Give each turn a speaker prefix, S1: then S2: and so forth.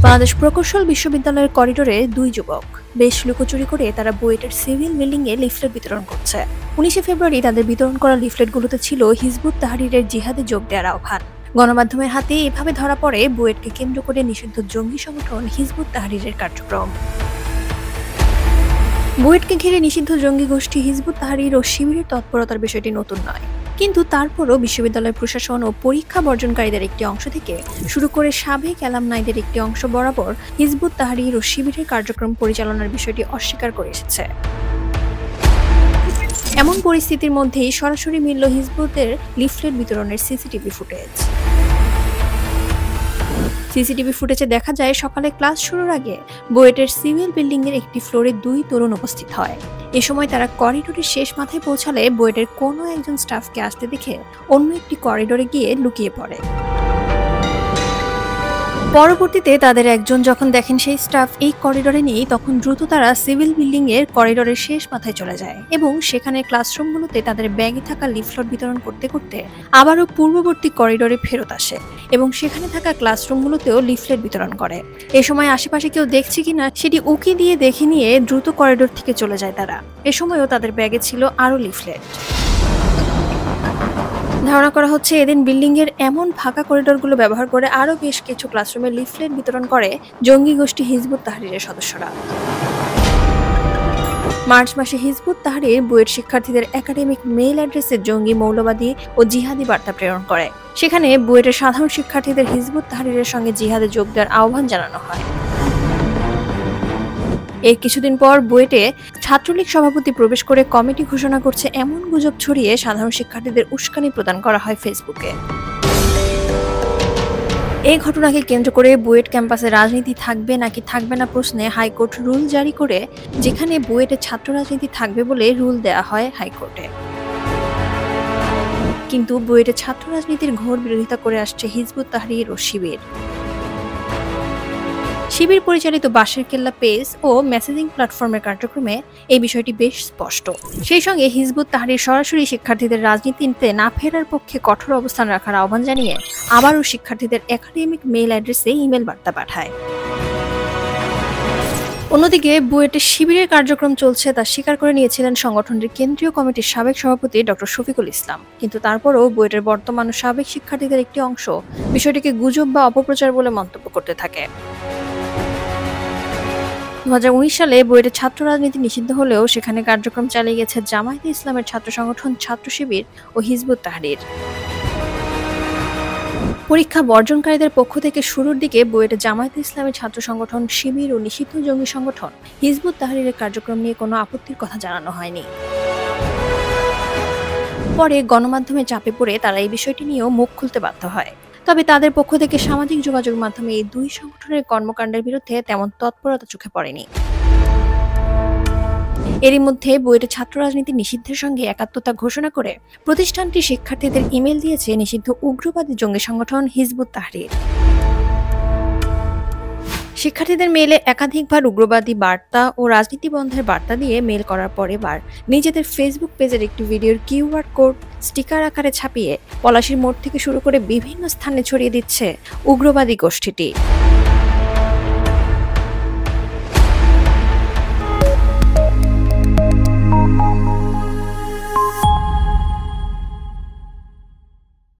S1: বাংলাদেশ প্রকৌশল বিশ্ববিদ্যালয়ের করিডোরে দুই যুবক বেশ লুকোচুরি করে তারা বুয়েটের সিভিল বিল্ডিং এ লিফলেট বিতরণ করছে। 19 ফেব্রুয়ারি তাদের বিতরণ করা লিফলেটগুলোতে ছিল হিজবুত তাহরিরের জিহাদে যোগ দেওয়ার আহ্বান। গণমাধ্যমের হাতে এভাবে ধরা পড়ে বুয়েটকে কেন্দ্র করে নিষিদ্ধ জঙ্গি সংগঠন হিজবুত তাহরিরের কার্যক্রম। বুয়েটকে ঘিরে নিষিদ্ধ জঙ্গি গোষ্ঠী হিজবুত তাহরির ও শিবিরের তৎপরতার বিষয়টি নতুন নয়, কিন্তু তারপরও বিশ্ববিদ্যালয় প্রশাসন ও পরীক্ষা বর্জনকারীদের একটি অংশ থেকে শুরু করে সাবেক অ্যালামনাইদের একটি অংশ বরাবর হিজবুত তাহরির ও শিবিরের কার্যক্রম পরিচালনার বিষয়টি অস্বীকার করে এসেছে। এমন পরিস্থিতির মধ্যেই সরাসরি মিলল হিজবুতের লিফলেট বিতরণের সিসিটিভি ফুটেজ। সিসিটিভি ফুটেজে দেখা যায় সকালে ক্লাস শুরুর আগে বুয়েটের সিভিল বিল্ডিং এর একটি ফ্লোরে দুই তরুণ উপস্থিত হয়। এ সময় তারা করিডোরের শেষ মাথায় পৌঁছালে বুয়েটের কোনো একজন স্টাফকে আসতে দেখে অন্য একটি করিডোরে গিয়ে লুকিয়ে পড়ে। পরবর্তীতে তাদের একজন যখন দেখেন সেই স্টাফ এই করিডোরে নেই, তখন দ্রুত তারা সিভিল বিল্ডিং এর করিডোরের শেষ মাথায় চলে যায় এবং সেখানে ক্লাসরুমগুলোতে তাদের ব্যাগে থাকা লিফলেট বিতরণ করতে করতে আবারও পূর্ববর্তী করিডোরে ফেরত আসে এবং সেখানে থাকা ক্লাসরুমগুলোতেও লিফলেট বিতরণ করে। এ সময় আশেপাশে কেউ দেখছে কিনা সেটি উকি দিয়ে দেখে নিয়ে দ্রুত করিডোর থেকে চলে যায় তারা। এ সময়ও তাদের ব্যাগে ছিল আরও লিফলেট। ধারণা করা হচ্ছে এদিন বিল্ডিং এর এমন ফাঁকা করিডোরগুলো ব্যবহার করে আরও বেশ কিছু ক্লাসরুমে লিফলেট বিতরণ করে জঙ্গি গোষ্ঠী হিজবুত তাহরিরের সদস্যরা। মার্চ মাসে হিজবুত তাহরির বুয়েট শিক্ষার্থীদের একাডেমিক মেইল অ্যাড্রেসে জঙ্গি, মৌলবাদী ও জিহাদি বার্তা প্রেরণ করে। সেখানে বুয়েটের সাধারণ শিক্ষার্থীদের হিজবুত তাহরিরের সঙ্গে জিহাদে যোগ দেওয়ার আহ্বান জানানো হয়। এর কিছুদিন পর বুয়েটে ছাত্রলীগ সভাপতি প্রবেশ করে কমিটি ঘোষণা করছে এমন গুজব ছড়িয়ে সাধারণ শিক্ষার্থীদের উস্কানি প্রদান করা হয় ফেসবুকে। এই ঘটনাকে কেন্দ্র করে বুয়েট ক্যাম্পাসে রাজনীতি থাকবে নাকি থাকবে না প্রশ্নে হাইকোর্ট রুল জারি করে, যেখানে বুয়েটে ছাত্র রাজনীতি থাকবে বলে রুল দেয়া হয় হাইকোর্টে। কিন্তু বুয়েটে ছাত্র রাজনীতির ঘোর বিরোধিতা করে আসছে হিজবুত তাহরির ও শিবির। শিবির পরিচালিত বাঁশের কেল্লা পেজ ও মেসেজিং প্ল্যাটফর্মের কার্যক্রমে এই বিষয়টি বেশ স্পষ্ট। সেই সঙ্গে হিজবুত তাহরির সরাসরি শিক্ষার্থীদের রাজনীতিতে না ফেরার পক্ষে কঠোর অবস্থান রাখার আহ্বান জানিয়ে আবারও শিক্ষার্থীদের একাডেমিক মেইল অ্যাড্রেসে ইমেল বার্তা পাঠায়। অন্যদিকে বুয়েটে শিবিরের কার্যক্রম চলছে তা স্বীকার করে নিয়েছিলেন সংগঠনটির কেন্দ্রীয় কমিটির সাবেক সভাপতি ডক্টর শফিকুল ইসলাম, কিন্তু তারপরও বুয়েটের বর্তমান ও সাবেক শিক্ষার্থীদের একটি অংশ বিষয়টিকে গুজব বা অপপ্রচার বলে মন্তব্য করতে থাকে। 2019 সালে বুয়েটে ছাত্র রাজনীতি নিষিদ্ধ হলেও সেখানে কার্যক্রম চালিয়ে গেছে জামায়াতে ইসলামের ছাত্র সংগঠন ছাত্র শিবির ও হিজবুত তাহরির। পরীক্ষা বর্জনকারীদের পক্ষ থেকে শুরুর দিকে বুয়েটে জামায়াতে ইসলামের ছাত্র সংগঠন শিবির ও নিষিদ্ধ জঙ্গি সংগঠন হিজবুত তাহরিরের কার্যক্রম নিয়ে কোনো আপত্তির কথা জানানো হয়নি। পরে গণমাধ্যমে চাপে পড়ে তারা এই বিষয়টি নিয়েও মুখ খুলতে বাধ্য হয়। তবে তাদের পক্ষ থেকে সামাজিক যোগাযোগ মাধ্যমে এই দুই সংগঠনের কর্মকাণ্ডের বিরুদ্ধে তেমন তৎপরতা চোখে পড়েনি। এরই মধ্যে বুয়েটে ছাত্র রাজনীতি নিষিদ্ধের সঙ্গে একাত্মতা ঘোষণা করে প্রতিষ্ঠানটি শিক্ষার্থীদের ইমেল দিয়েছে নিষিদ্ধ উগ্রবাদী জঙ্গি সংগঠন হিজবুত তাহরির। শিক্ষার্থীদের মেইলে একাধিকবার উগ্রবাদী বার্তা ও রাজনীতি বন্ধের বার্তা দিয়ে মেইল করার পর এবার নিজেদের ফেসবুক পেজের একটি ভিডিওর কিউআর কোড স্টিকার আকারে ছাপিয়ে পলাশীর মোড় থেকে শুরু করে বিভিন্ন স্থানে ছড়িয়ে দিচ্ছে উগ্রবাদী গোষ্ঠীটি।